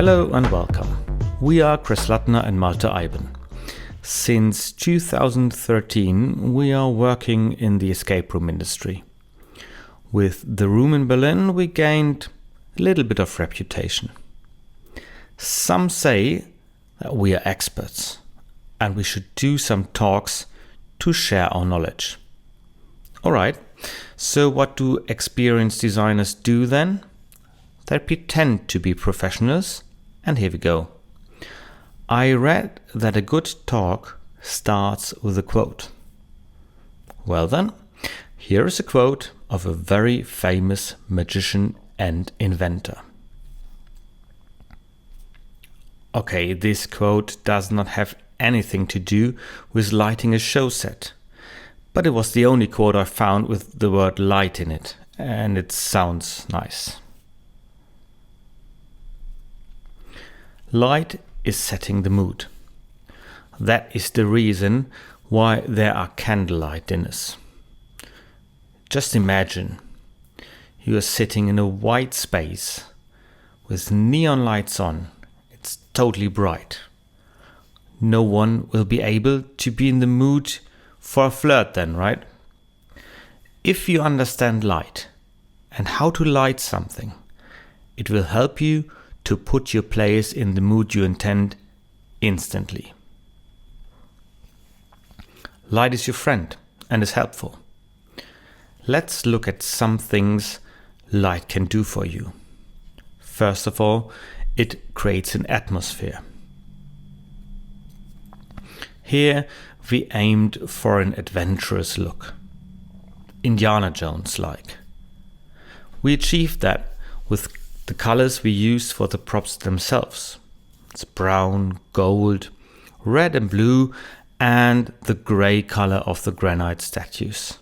Hello and welcome. We are Chris Lattner and Malte Eiben. Since 2013, we are working in the escape room industry. With the room in Berlin, we gained a little bit of reputation. Some say that we are experts and we should do some talks to share our knowledge. Alright, so what do experienced designers do then? They pretend to be professionals, and here we go. I read that a good talk starts with a quote. Well then, here is a quote of a very famous magician and inventor. Okay, this quote does not have anything to do with lighting a show set, but it was the only quote I found with the word light in it, and it sounds nice. Light is setting the mood. That is the reason why there are candlelight dinners. Just imagine you are sitting in a white space with neon lights on. It's totally bright. No one will be able to be in the mood for a flirt then, right? If you understand light and how to light something, it will help you to put your players in the mood you intend instantly. Light is your friend and is helpful. Let's look at some things light can do for you. First of all, it creates an atmosphere. Here we aimed for an adventurous look, Indiana Jones-like. We achieved that with the colors we use for the props themselves. It's brown, gold, red and blue, and the grey color of the granite statues.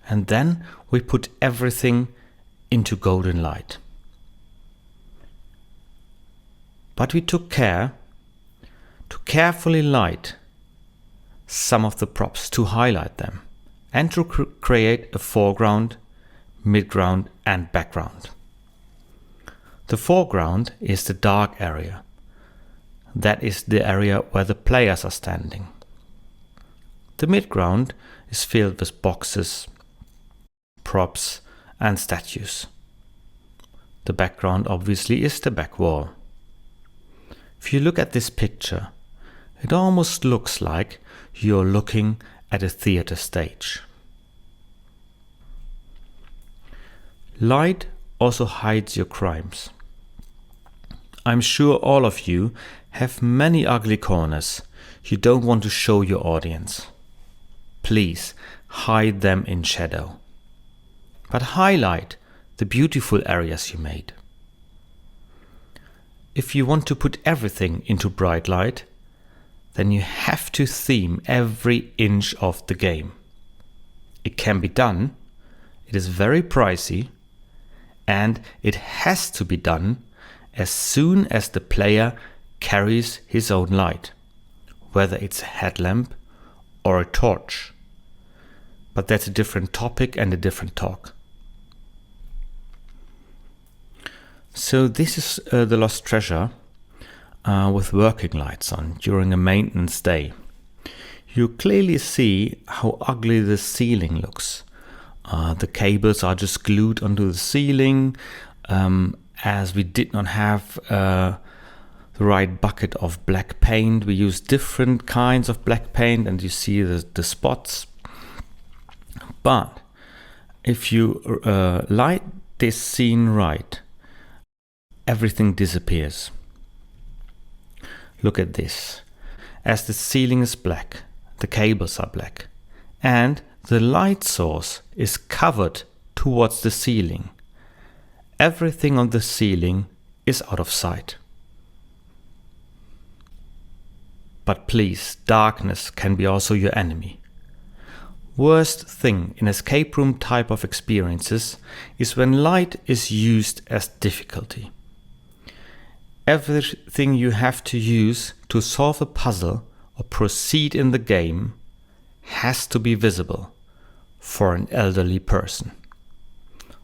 And then we put everything into golden light. But we took care to carefully light some of the props to highlight them and to create a foreground, midground and background. The foreground is the dark area. That is the area where the players are standing. The midground is filled with boxes, props and statues. The background obviously is the back wall. If you look at this picture, it almost looks like you're looking at a theater stage. Light also hides your crimes. I'm sure all of you have many ugly corners you don't want to show your audience. Please hide them in shadow. But highlight the beautiful areas you made. If you want to put everything into bright light, then you have to theme every inch of the game. It can be done, it is very pricey, and it has to be done as soon as the player carries his own light, whether it's a headlamp or a torch. But that's a different topic and a different talk. So this is the lost treasure with working lights on during a maintenance day. You clearly see how ugly the ceiling looks. The cables are just glued onto the ceiling. As we did not have the right bucket of black paint, we used different kinds of black paint and you see the spots. But if you light this scene right, everything disappears. Look at this. As the ceiling is black, the cables are black, and the light source is covered towards the ceiling. Everything on the ceiling is out of sight. But please, darkness can be also your enemy. Worst thing in escape room type of experiences is when light is used as difficulty. Everything you have to use to solve a puzzle or proceed in the game has to be visible for an elderly person.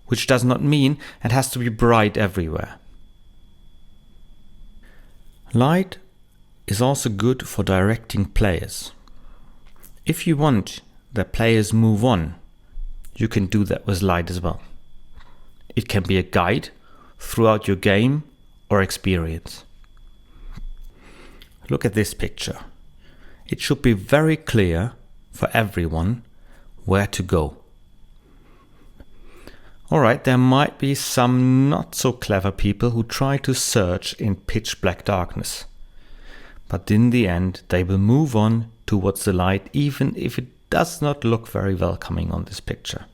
which does not mean it has to be bright everywhere. Light is also good for directing players. If you want that players move on, you can do that with light as well. It can be a guide throughout your game or experience. Look at this picture. It should be very clear for everyone where to go. Alright, there might be some not so clever people who try to search in pitch black darkness. But in the end, they will move on towards the light, even if it does not look very welcoming on this picture.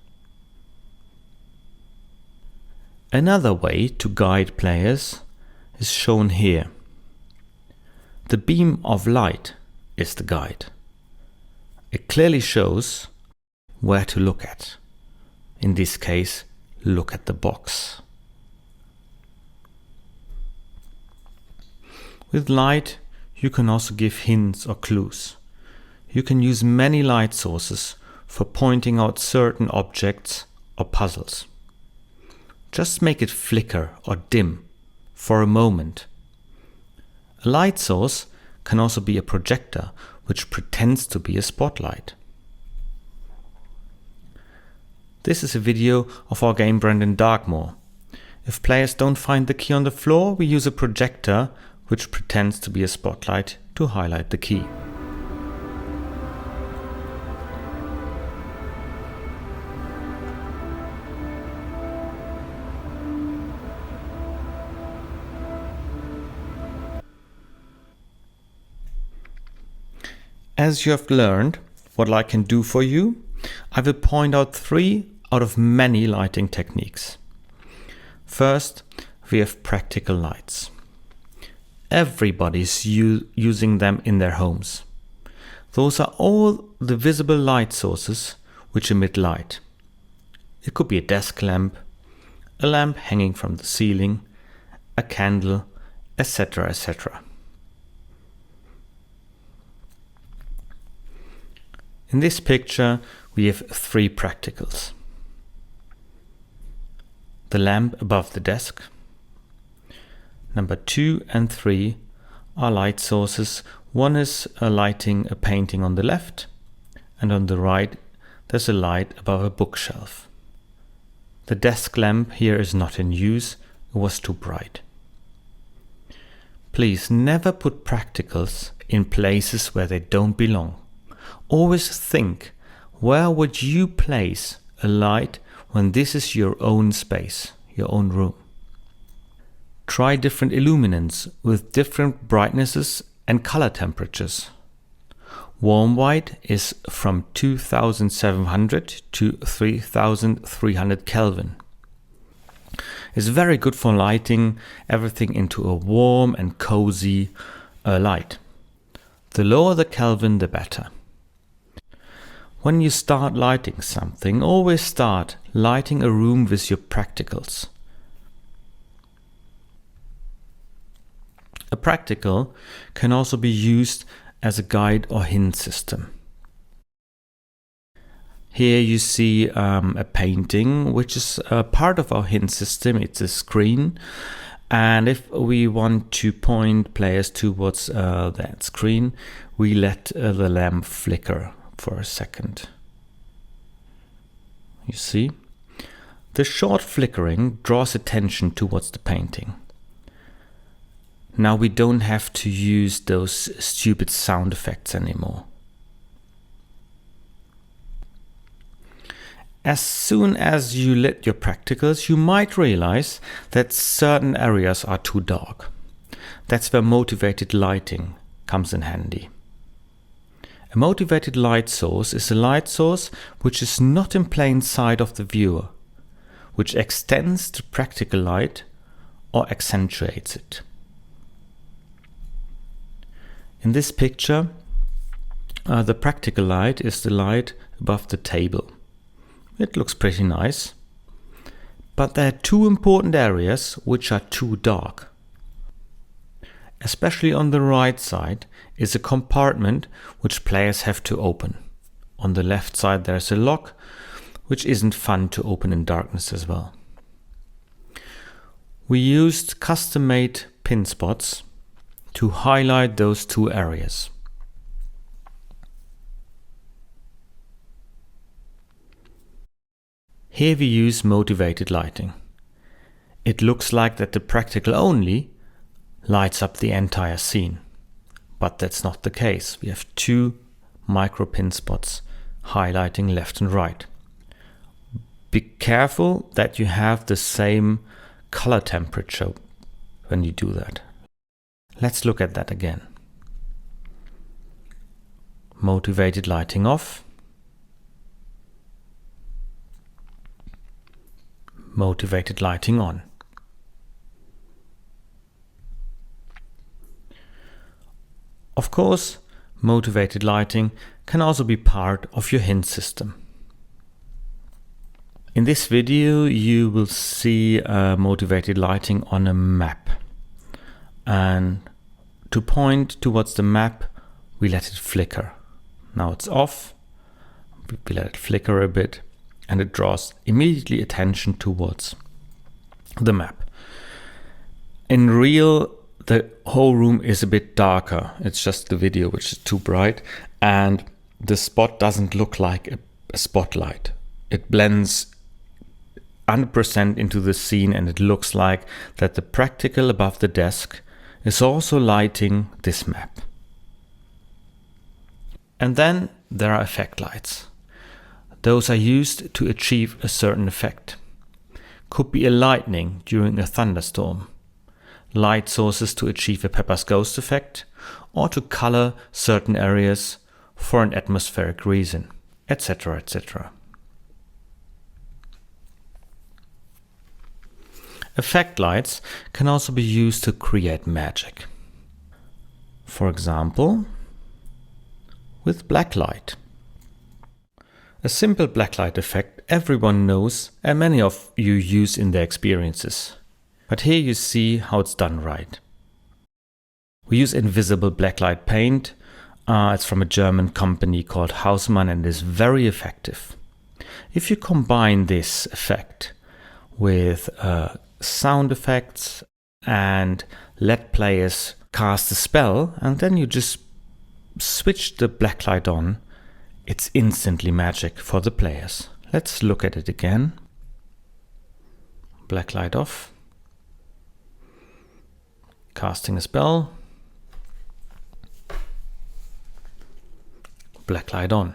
Another way to guide players is shown here. The beam of light is the guide. It clearly shows where to look at. In this case, look at the box. With light, you can also give hints or clues. You can use many light sources for pointing out certain objects or puzzles. Just make it flicker or dim for a moment. A light source can also be a projector which pretends to be a spotlight. This is a video of our game Brandon Darkmoor. If players don't find the key on the floor, we use a projector which pretends to be a spotlight to highlight the key. As you have learned what light can do for you, I will point out 3 out of many lighting techniques. First, we have practical lights. Everybody's using them in their homes. Those are all the visible light sources which emit light. It could be a desk lamp, a lamp hanging from the ceiling, a candle, etc., etc. In this picture, we have 3 practicals. The lamp above the desk. Number 2 and 3 are light sources. One is lighting a painting on the left, and on the right there's a light above a bookshelf. The desk lamp here is not in use, it was too bright. Please never put practicals in places where they don't belong. Always think, where would you place a light when this is your own space, your own room? Try different illuminants with different brightnesses and color temperatures. Warm white is from 2700 to 3300 Kelvin. It's very good for lighting everything into a warm and cozy light. The lower the Kelvin, the better. When you start lighting something, always start lighting a room with your practicals. A practical can also be used as a guide or hint system. Here you see a painting which is part of our hint system. It's a screen, and if we want to point players towards that screen, we let the lamp flicker for a second. You see? The short flickering draws attention towards the painting. Now we don't have to use those stupid sound effects anymore. As soon as you lit your practicals, you might realize that certain areas are too dark. That's where motivated lighting comes in handy. A motivated light source is a light source which is not in plain sight of the viewer, which extends the practical light or accentuates it. In this picture, the practical light is the light above the table. It looks pretty nice, but there are 2 important areas which are too dark. Especially on the right side is a compartment which players have to open. On the left side there's a lock, which isn't fun to open in darkness as well. We used custom-made pin spots to highlight those two areas. Here we use motivated lighting. It looks like that the practical only lights up the entire scene, but that's not the case. We have two micro pin spots highlighting left and right. Be careful that you have the same color temperature when you do that. Let's look at that again. Motivated lighting off. Motivated lighting on. Of course, motivated lighting can also be part of your hint system. In this video, you will see motivated lighting on a map. And to point towards the map, we let it flicker. Now it's off. We let it flicker a bit, and it draws immediately attention towards the map. In real, the whole room is a bit darker. It's just the video which is too bright, and the spot doesn't look like a spotlight. It blends 100% into the scene, and it looks like that the practical above the desk is also lighting this map. And then there are effect lights. Those are used to achieve a certain effect. Could be a lightning during a thunderstorm, light sources to achieve a Pepper's Ghost effect, or to color certain areas for an atmospheric reason, etc., etc. Effect lights can also be used to create magic. For example, with blacklight. A simple blacklight effect everyone knows and many of you use in their experiences. But here you see how it's done right. We use invisible blacklight paint. It's from a German company called Haussmann and is very effective. If you combine this effect with sound effects and let players cast a spell, and then you just switch the blacklight on, it's instantly magic for the players. Let's look at it again. Blacklight off. Casting a spell. Blacklight on.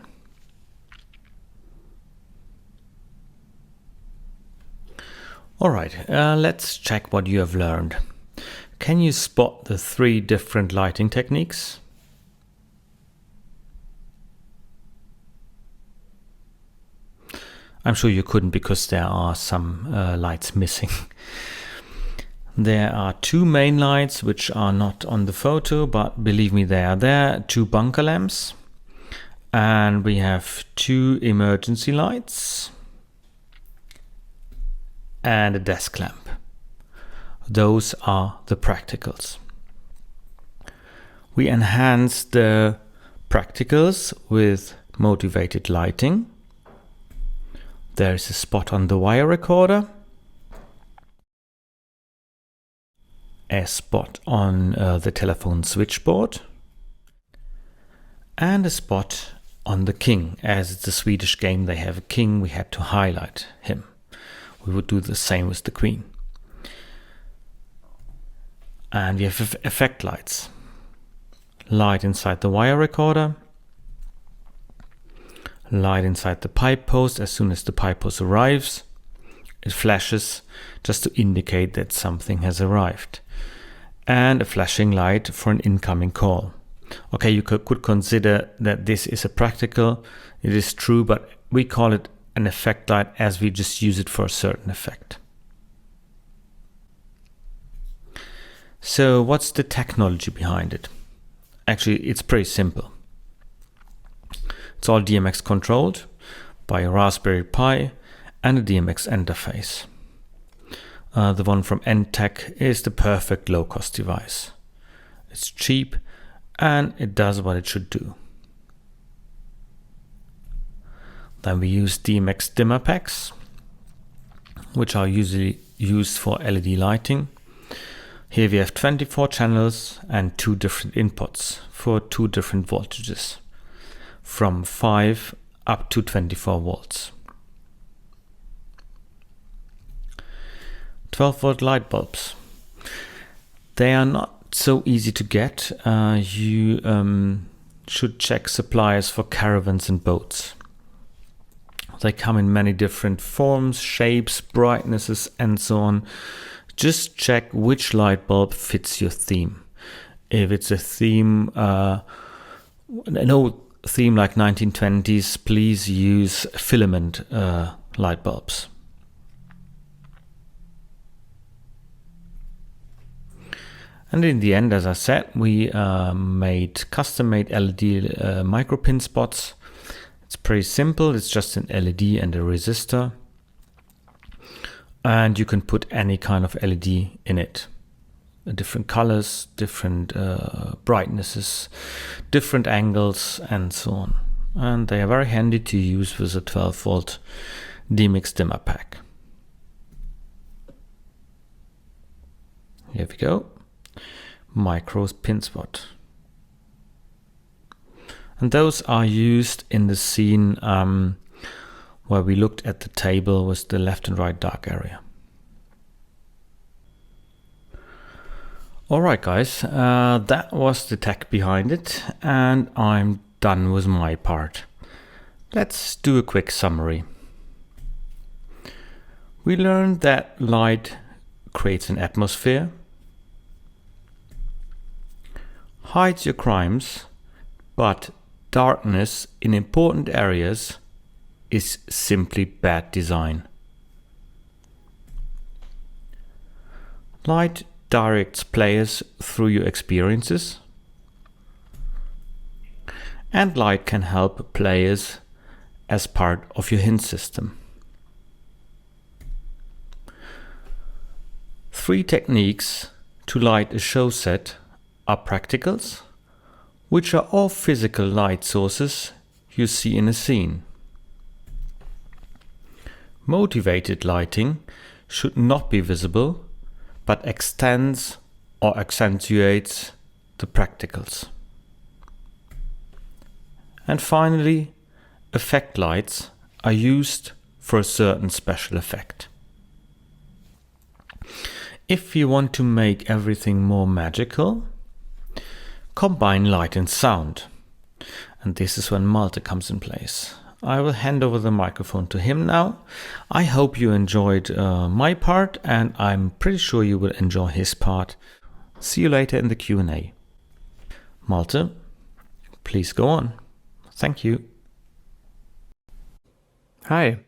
Alright, let's check what you have learned. Can you spot the 3 different lighting techniques? I'm sure you couldn't because there are some lights missing. There are 2 main lights which are not on the photo, but believe me, they are there. 2 bunker lamps. And we have 2 emergency lights. And a desk lamp. Those are the practicals. We enhance the practicals with motivated lighting. There is a spot on the wire recorder, a spot on the telephone switchboard, and a spot on the king. As it's a Swedish game, they have a king, we had to highlight him. We would do the same with the queen. And we have effect lights. Light inside the wire recorder. Light inside the pipe post. As soon as the pipe post arrives, it flashes just to indicate that something has arrived. And a flashing light for an incoming call. Okay, you could consider that this is a practical. It is true, but we call it an effect light as we just use it for a certain effect. So what's the technology behind it? Actually, it's pretty simple. It's all DMX controlled by a Raspberry Pi and a DMX interface. The one from N-Tech is the perfect low-cost device. It's cheap and it does what it should do. Then we use DMX dimmer packs, which are usually used for LED lighting. Here we have 24 channels and 2 different inputs for 2 different voltages, from 5 up to 24 volts. 12-volt light bulbs. They are not so easy to get. You should check suppliers for caravans and boats. They come in many different forms, shapes, brightnesses, and so on. Just check which light bulb fits your theme. If it's a theme, an old theme like 1920s, please use filament light bulbs. And in the end, as I said, we made custom-made LED micropin spots. It's pretty simple. It's just an LED and a resistor. And you can put any kind of LED in it. Different colors, different brightnesses, different angles, and so on. And they are very handy to use with a 12-volt D-Mix dimmer pack. Here we go. Micro pin spot. And those are used in the scene where we looked at the table with the left and right dark area. Alright guys, that was the tech behind it, and I'm done with my part. Let's do a quick summary. We learned that light creates an atmosphere, hides your crimes, but darkness in important areas is simply bad design. Light directs players through your experiences, and light can help players as part of your hint system. 3 techniques to light a show set are practicals, which are all physical light sources you see in a scene. Motivated lighting should not be visible, but extends or accentuates the practicals. And finally, effect lights are used for a certain special effect. If you want to make everything more magical, combine light and sound. And this is when Malte comes in place. I will hand over the microphone to him now. I hope you enjoyed my part, and I'm pretty sure you will enjoy his part. See you later in the Q&A. Malte, please go on. Thank you. Hi.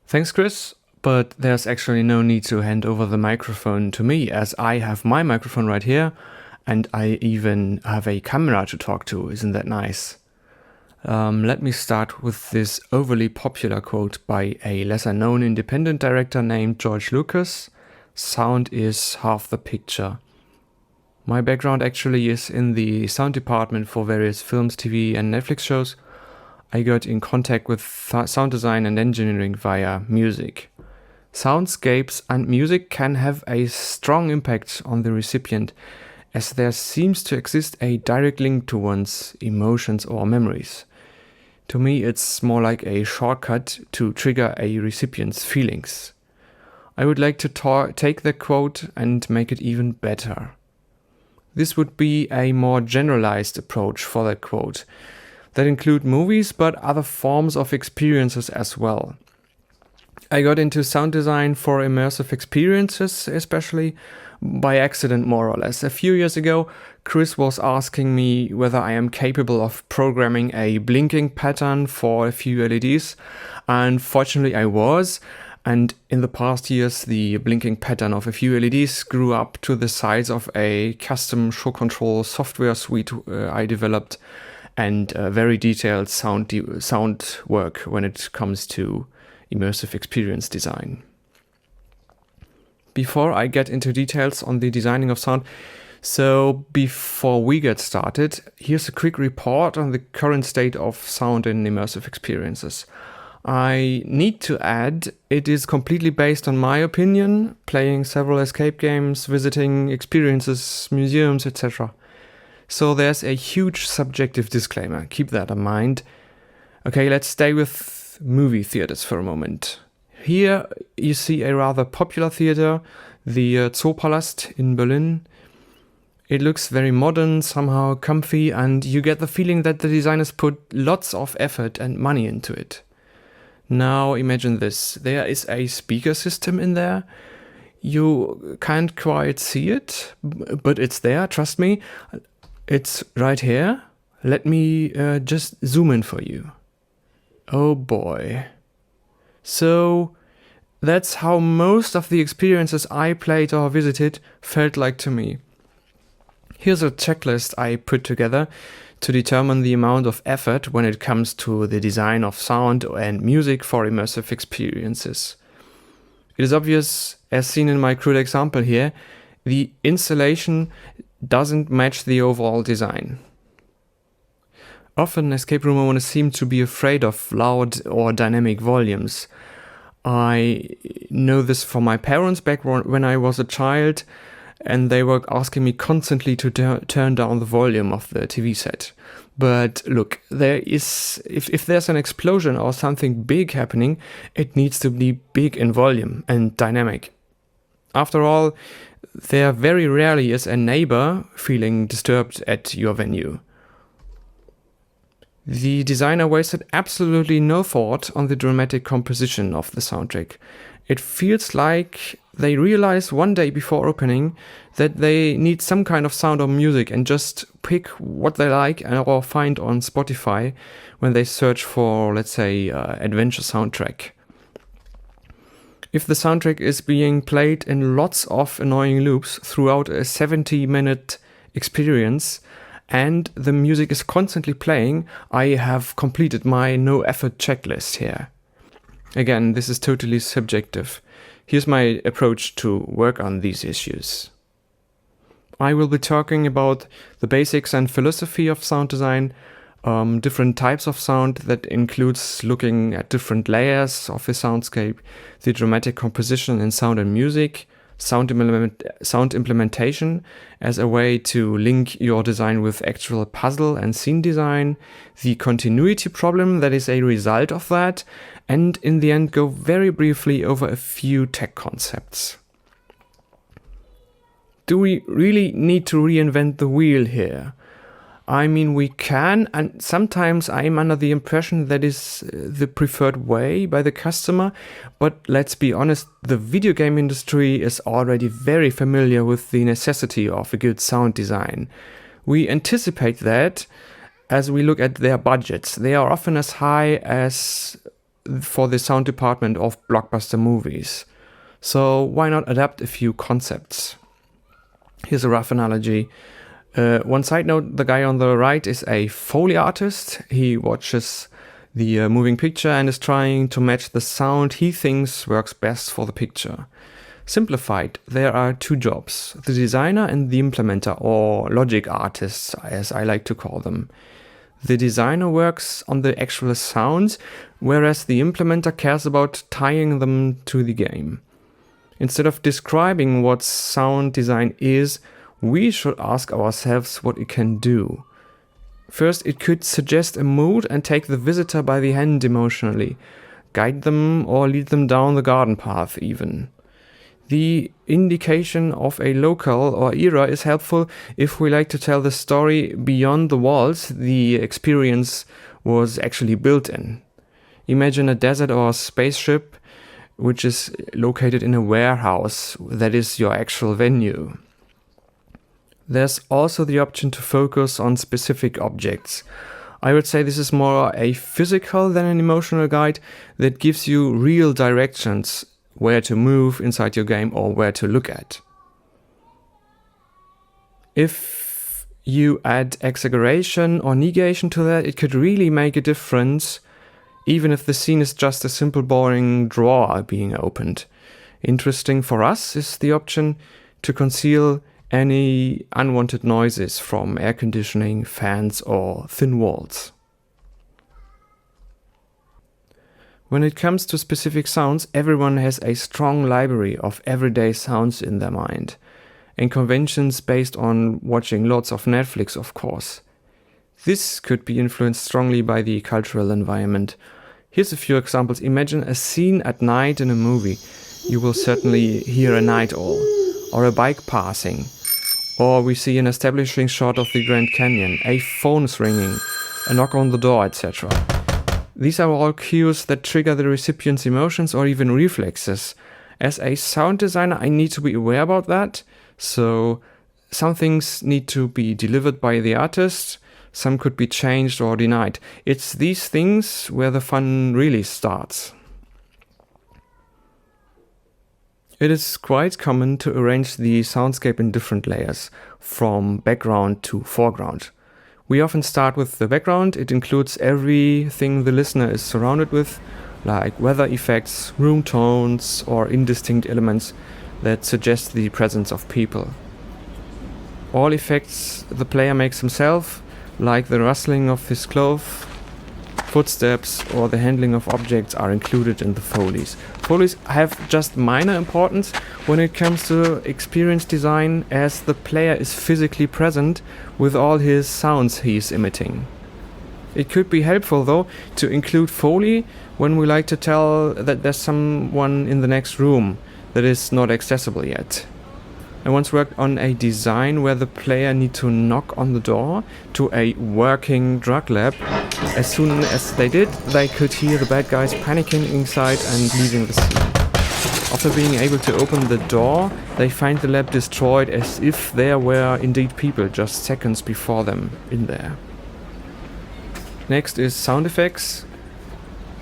Thanks, Chris. But there's actually no need to hand over the microphone to me, as I have my microphone right here, and I even have a camera to talk to. Isn't that nice? Let me start with this overly popular quote by a lesser-known independent director named George Lucas. Sound is half the picture. My background actually is in the sound department for various films, TV and Netflix shows. I got in contact with sound design and engineering via music. Soundscapes and music can have a strong impact on the recipient, as there seems to exist a direct link to one's emotions or memories. To me, it's more like a shortcut to trigger a recipient's feelings. I would like to take the quote and make it even better. This would be a more generalized approach for that quote that include movies but other forms of experiences as well. I got into sound design for immersive experiences, especially by accident, more or less. A few years ago, Chris was asking me whether I am capable of programming a blinking pattern for a few LEDs, and fortunately I was. And in the past years, the blinking pattern of a few LEDs grew up to the size of a custom show control software suite I developed, and very detailed sound work when it comes to immersive experience design. Before I get into details on the designing of sound, so before we get started, here's a quick report on the current state of sound in immersive experiences. I need to add, it is completely based on my opinion, playing several escape games, visiting experiences, museums, etc. So there's a huge subjective disclaimer, keep that in mind. Okay, let's stay with movie theaters for a moment. Here you see a rather popular theater, the Zoopalast in Berlin. It looks very modern, somehow comfy, and you get the feeling that the designers put lots of effort and money into it. Now imagine this, there is a speaker system in there. You can't quite see it, but it's there, trust me. It's right here. Let me just zoom in for you. Oh boy. So that's how most of the experiences I played or visited felt like to me. Here's a checklist I put together to determine the amount of effort when it comes to the design of sound and music for immersive experiences. It is obvious, as seen in my crude example here, the installation doesn't match the overall design. Often escape room owners seem to be afraid of loud or dynamic volumes. I know this from my parents back when I was a child, and they were asking me constantly to turn down the volume of the TV set. But look, if there's an explosion or something big happening, it needs to be big in volume and dynamic. After all, there very rarely is a neighbor feeling disturbed at your venue. The designer wasted absolutely no thought on the dramatic composition of the soundtrack. It feels like they realize one day before opening that they need some kind of sound or music and just pick what they like or find on Spotify when they search for, let's say, adventure soundtrack. If the soundtrack is being played in lots of annoying loops throughout a 70-minute experience and the music is constantly playing, I have completed my no-effort checklist here. Again, this is totally subjective. Here's my approach to work on these issues. I will be talking about the basics and philosophy of sound design, different types of sound that includes looking at different layers of a soundscape, the dramatic composition in sound and music, sound implementation as a way to link your design with actual puzzle and scene design, the continuity problem that is a result of that, and in the end go very briefly over a few tech concepts. Do we really need to reinvent the wheel here? I mean, we can, and sometimes I'm under the impression that is the preferred way by the customer, but let's be honest, the video game industry is already very familiar with the necessity of a good sound design. We anticipate that as we look at their budgets. They are often as high as for the sound department of blockbuster movies. So why not adapt a few concepts? Here's a rough analogy. One side note, the guy on the right is a Foley artist. He watches the moving picture and is trying to match the sound he thinks works best for the picture. Simplified, there are two jobs, the designer and the implementer, or logic artists, as I like to call them. The designer works on the actual sounds, whereas the implementer cares about tying them to the game. Instead of describing what sound design is, we should ask ourselves what it can do. First, it could suggest a mood and take the visitor by the hand emotionally, guide them or lead them down the garden path even. The indication of a local or era is helpful if we like to tell the story beyond the walls the experience was actually built in. Imagine a desert or a spaceship which is located in a warehouse that is your actual venue. There's also the option to focus on specific objects. I would say this is more a physical than an emotional guide that gives you real directions where to move inside your game or where to look at. If you add exaggeration or negation to that, it could really make a difference, even if the scene is just a simple boring drawer being opened. Interesting for us is the option to conceal any unwanted noises from air conditioning, fans or thin walls. When it comes to specific sounds, everyone has a strong library of everyday sounds in their mind, and conventions based on watching lots of Netflix, of course. This could be influenced strongly by the cultural environment. Here's a few examples. Imagine a scene at night in a movie. You will certainly hear a night owl, or a bike passing, or we see an establishing shot of the Grand Canyon, a phone's ringing, a knock on the door, etc. These are all cues that trigger the recipient's emotions or even reflexes. As a sound designer, I need to be aware about that. So some things need to be delivered by the artist, some could be changed or denied. It's these things where the fun really starts. It is quite common to arrange the soundscape in different layers, from background to foreground. We often start with the background. It includes everything the listener is surrounded with, like weather effects, room tones, or indistinct elements that suggest the presence of people. All effects the player makes himself, like the rustling of his clothes, footsteps, or the handling of objects, are included in the Foleys. Foleys have just minor importance when it comes to experience design, as the player is physically present with all his sounds he is emitting. It could be helpful, though, to include Foley when we like to tell that there's someone in the next room that is not accessible yet. I once worked on a design where the player need to knock on the door to a working drug lab. As soon as they did, they could hear the bad guys panicking inside and leaving the scene. After being able to open the door, they find the lab destroyed, as if there were indeed people just seconds before them in there. Next is sound effects.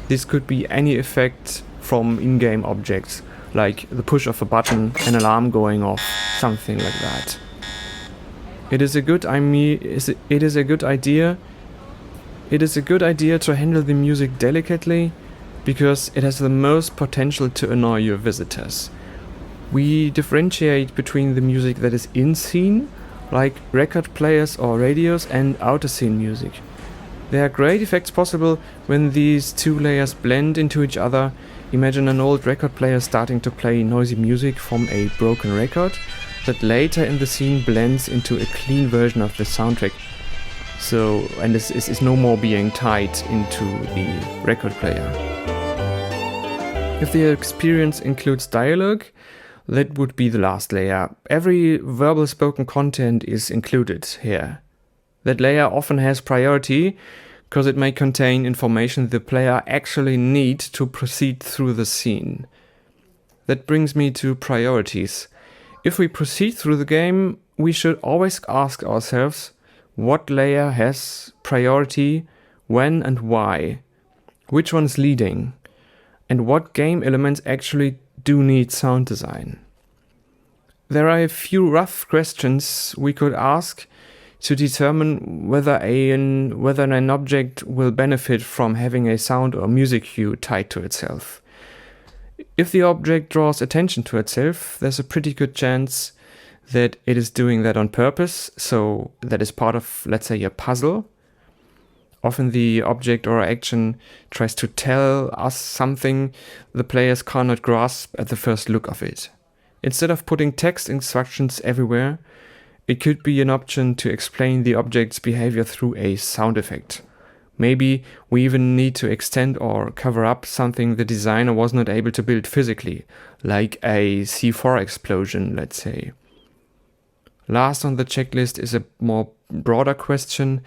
This could be any effect from in-game objects, like the push of a button, an alarm going off, something like that. It is a good idea to handle the music delicately, because it has the most potential to annoy your visitors. We differentiate between the music that is in scene, like record players or radios, and outer scene music. There are great effects possible when these two layers blend into each other. Imagine an old record player starting to play noisy music from a broken record that later in the scene blends into a clean version of the soundtrack. And this is no more being tied into the record player. If the experience includes dialogue, that would be the last layer. Every verbal spoken content is included here. That layer often has priority because it may contain information the player actually needs to proceed through the scene. That brings me to priorities. If we proceed through the game, we should always ask ourselves what layer has priority, when and why, which one's leading, and what game elements actually do need sound design. There are a few rough questions we could ask to determine whether an object will benefit from having a sound or music cue tied to itself. If the object draws attention to itself, there's a pretty good chance that it is doing that on purpose, so that is part of, let's say, a puzzle. Often the object or action tries to tell us something the players cannot grasp at the first look of it. Instead of putting text instructions everywhere, it could be an option to explain the object's behavior through a sound effect. Maybe we even need to extend or cover up something the designer was not able to build physically, like a C4 explosion, let's say. Last on the checklist is a more broader question: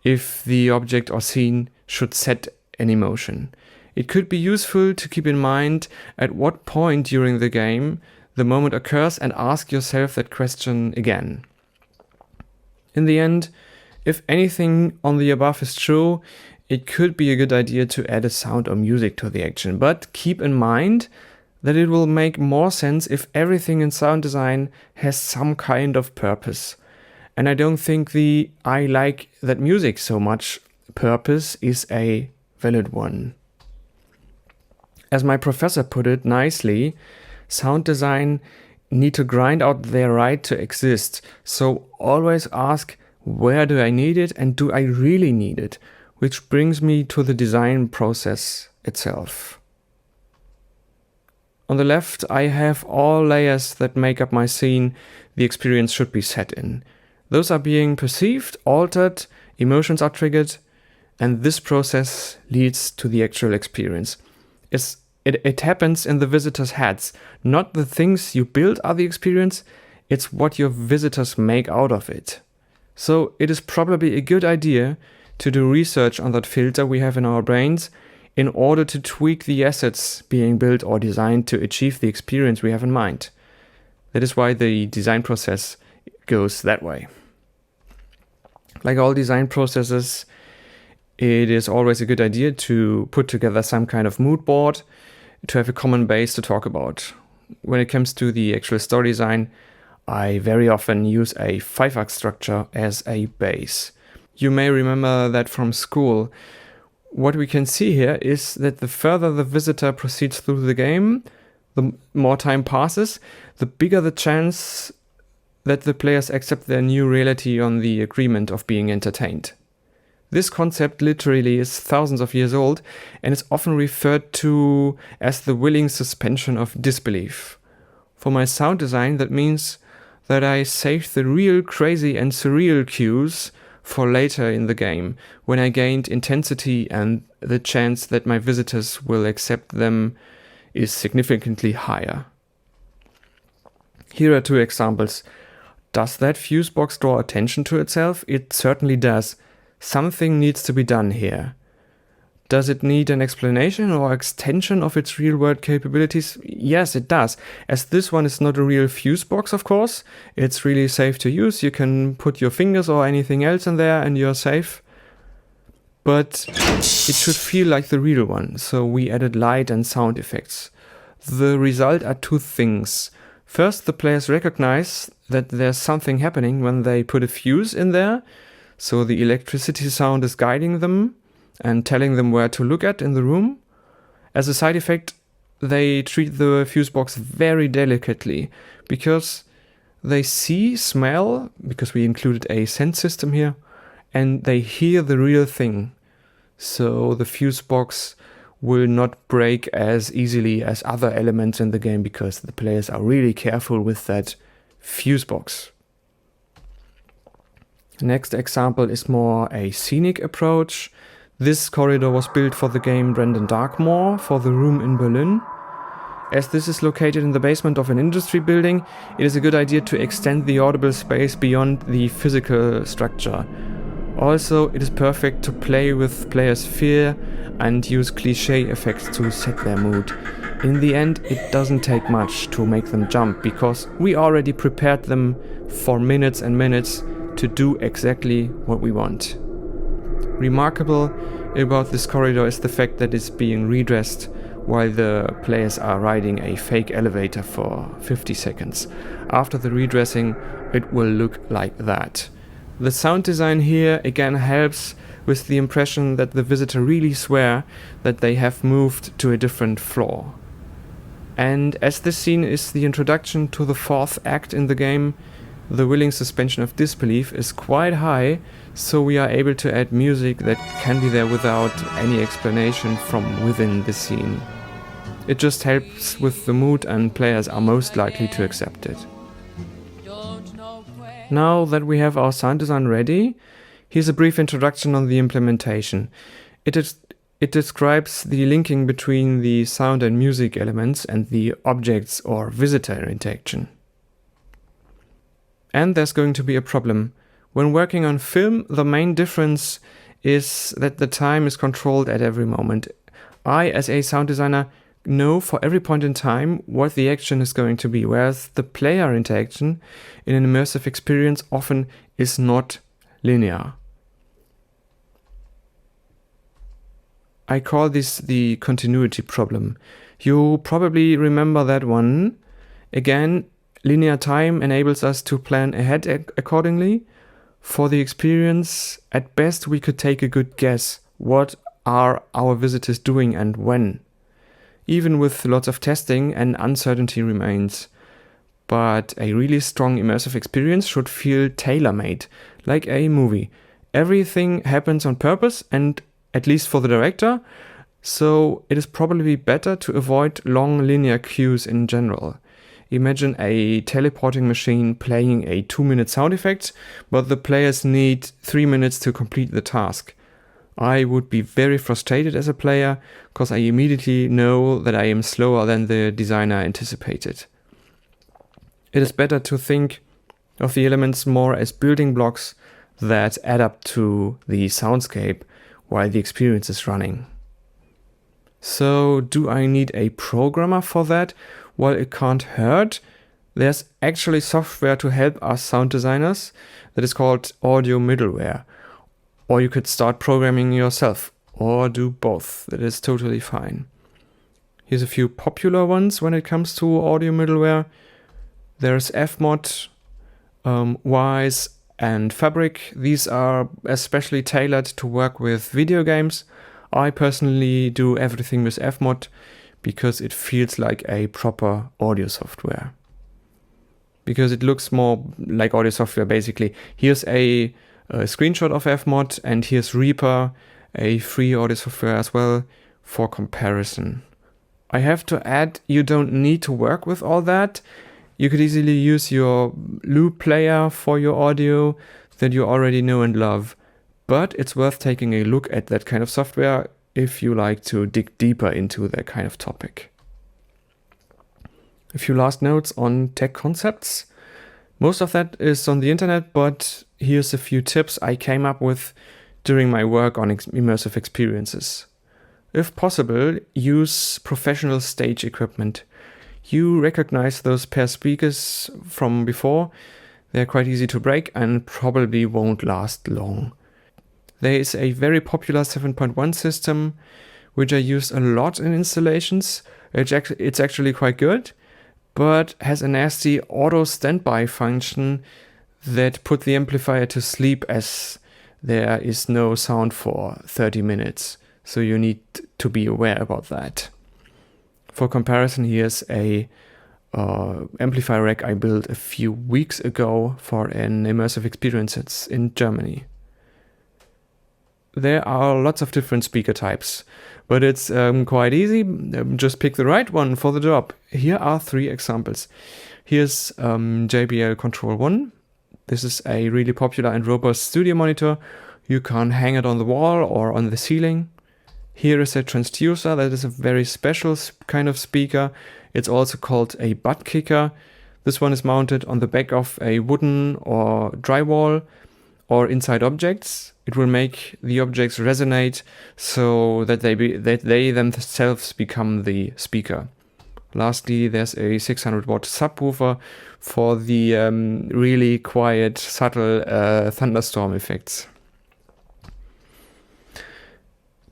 if the object or scene should set an emotion. It could be useful to keep in mind at what point during the game the moment occurs and ask yourself that question again. In the end, if anything on the above is true, it could be a good idea to add a sound or music to the action, but keep in mind that it will make more sense if everything in sound design has some kind of purpose. And I don't think the "I like that music so much" purpose is a valid one. As my professor put it nicely, sound design need to grind out their right to exist. So always ask, where do I need it, and do I really need it? which brings me to the design process itself. On the left, I have all layers that make up my scene the experience should be set in. Those are being perceived, altered, emotions are triggered, and this process leads to the actual experience. It happens in the visitors' heads. Not the things you build are the experience, it's what your visitors make out of it. So it is probably a good idea to do research on that filter we have in our brains in order to tweak the assets being built or designed to achieve the experience we have in mind. That is why the design process goes that way. Like all design processes, it is always a good idea to put together some kind of mood board to have a common base to talk about. When it comes to the actual story design, I very often use a 5-act structure as a base. You may remember that from school. What we can see here is that the further the visitor proceeds through the game, the more time passes, the bigger the chance that the players accept their new reality on the agreement of being entertained. This concept literally is thousands of years old and is often referred to as the willing suspension of disbelief. For my sound design, that means that I saved the real crazy and surreal cues for later in the game, when I gained intensity and the chance that my visitors will accept them is significantly higher. Here are 2 examples. Does that fuse box draw attention to itself? It certainly does. Something needs to be done here. Does it need an explanation or extension of its real-world capabilities? Yes, it does. As this one is not a real fuse box, of course, it's really safe to use. You can put your fingers or anything else in there and you're safe. But it should feel like the real one, so we added light and sound effects. The result are 2 things. First, the players recognize that there's something happening when they put a fuse in there, so the electricity sound is guiding them and telling them where to look at in the room. As a side effect, they treat the fuse box very delicately because they see, smell, because we included a sense system here, and they hear the real thing. So the fuse box will not break as easily as other elements in the game because the players are really careful with that fuse box. Next example is more a scenic approach. This corridor was built for the game Brandon Darkmoor for the room in Berlin. As this is located in the basement of an industry building, it is a good idea to extend the audible space beyond the physical structure. Also, it is perfect to play with players' fear and use cliché effects to set their mood. In the end, it doesn't take much to make them jump because we already prepared them for minutes and minutes to do exactly what we want. Remarkable about this corridor is the fact that it's being redressed while the players are riding a fake elevator for 50 seconds. After the redressing, it will look like that. The sound design here again helps with the impression that the visitor really swear that they have moved to a different floor. And as this scene is the introduction to the 4th act in the game, the willing suspension of disbelief is quite high, so we are able to add music that can be there without any explanation from within the scene. It just helps with the mood and players are most likely to accept it. Now that we have our sound design ready, here's a brief introduction on the implementation. It describes the linking between the sound and music elements and the objects or visitor interaction. And there's going to be a problem. When working on film, the main difference is that the time is controlled at every moment. I, as a sound designer, know for every point in time what the action is going to be, whereas the player interaction in an immersive experience often is not linear. I call this the continuity problem. You probably remember that one. Again, linear time enables us to plan ahead accordingly. For the experience, at best we could take a good guess what are our visitors doing and when. Even with lots of testing, an uncertainty remains. But a really strong immersive experience should feel tailor-made, like a movie. Everything happens on purpose and at least for the director, so it is probably better to avoid long linear cues in general. Imagine a teleporting machine playing a 2-minute sound effect, but the players need 3 minutes to complete the task. I would be very frustrated as a player, because I immediately know that I am slower than the designer anticipated. It is better to think of the elements more as building blocks that add up to the soundscape while the experience is running. So, do I need a programmer for that? Well, it can't hurt. There's actually software to help us sound designers that is called audio middleware. Or you could start programming yourself, or do both. That is totally fine. Here's a few popular ones when it comes to audio middleware. There's Fmod, Wise, and Fabric. These are especially tailored to work with video games. I personally do everything with Fmod because it feels like a proper audio software. Because it looks more like audio software, basically. Here's a screenshot of Fmod, and here's Reaper, a free audio software as well, for comparison. I have to add, you don't need to work with all that. You could easily use your loop player for your audio that you already know and love. But it's worth taking a look at that kind of software if you like to dig deeper into that kind of topic. A few last notes on tech concepts. Most of that is on the internet, but here's a few tips I came up with during my work on immersive experiences. If possible, use professional stage equipment. You recognize those pair speakers from before. They're quite easy to break and probably won't last long. There is a very popular 7.1 system, which I use a lot in installations. It's actually quite good, but has a nasty auto standby function that put the amplifier to sleep as there is no sound for 30 minutes. So you need to be aware about that. For comparison, here's a amplifier rack I built a few weeks ago for an immersive experience in Germany. There are lots of different speaker types, but it's quite easy. Just pick the right one for the job. Here are 3 examples. Here's JBL Control 1. This is a really popular and robust studio monitor. You can hang it on the wall or on the ceiling. Here is a transducer that is a very special kind of speaker. It's also called a butt kicker. This one is mounted on the back of a wooden or drywall or inside objects. It will make the objects resonate so that they themselves become the speaker. Lastly, there's a 600-watt subwoofer for the really quiet, subtle thunderstorm effects.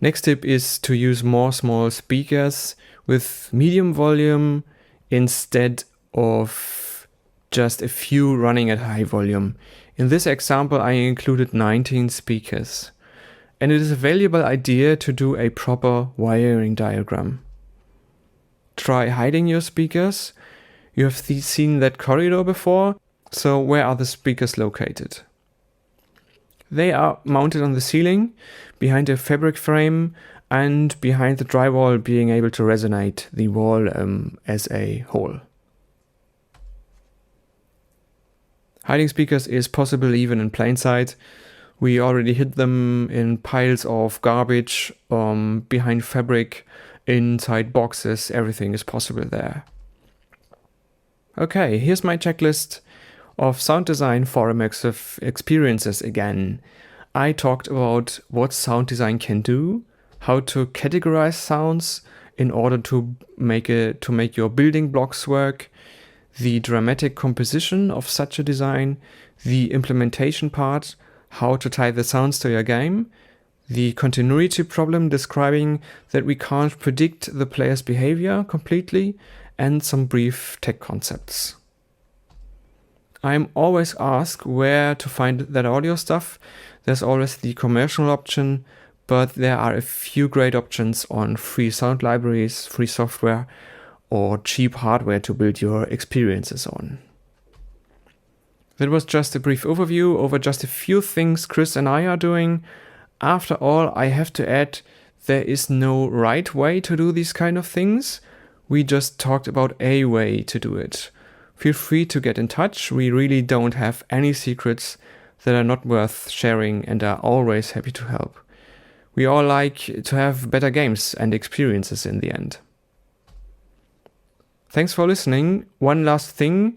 Next tip is to use more small speakers with medium volume instead of just a few running at high volume. In this example, I included 19 speakers, and it is a valuable idea to do a proper wiring diagram. Try hiding your speakers. You have seen that corridor before, so where are the speakers located? They are mounted on the ceiling, behind a fabric frame, and behind the drywall, being able to resonate the wall as a whole. Hiding speakers is possible even in plain sight. We already hid them in piles of garbage, behind fabric, inside boxes. Everything is possible there. Okay, here's my checklist of sound design for immersive experiences again. I talked about what sound design can do, how to categorize sounds in order to make your building blocks work, the dramatic composition of such a design, the implementation part, how to tie the sounds to your game, the continuity problem describing that we can't predict the player's behavior completely, and some brief tech concepts. I'm always asked where to find that audio stuff. There's always the commercial option, but there are a few great options on free sound libraries, free software, or cheap hardware to build your experiences on. That was just a brief overview over just a few things Chris and I are doing. After all, I have to add, there is no right way to do these kind of things. We just talked about a way to do it. Feel free to get in touch. We really don't have any secrets that are not worth sharing and are always happy to help. We all like to have better games and experiences in the end. Thanks for listening. One last thing.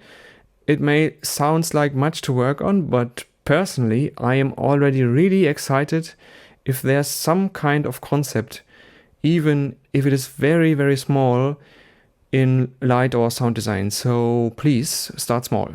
It may sound like much to work on, but personally, I am already really excited if there's some kind of concept, even if it is very, very small, in light or sound design. So please start small.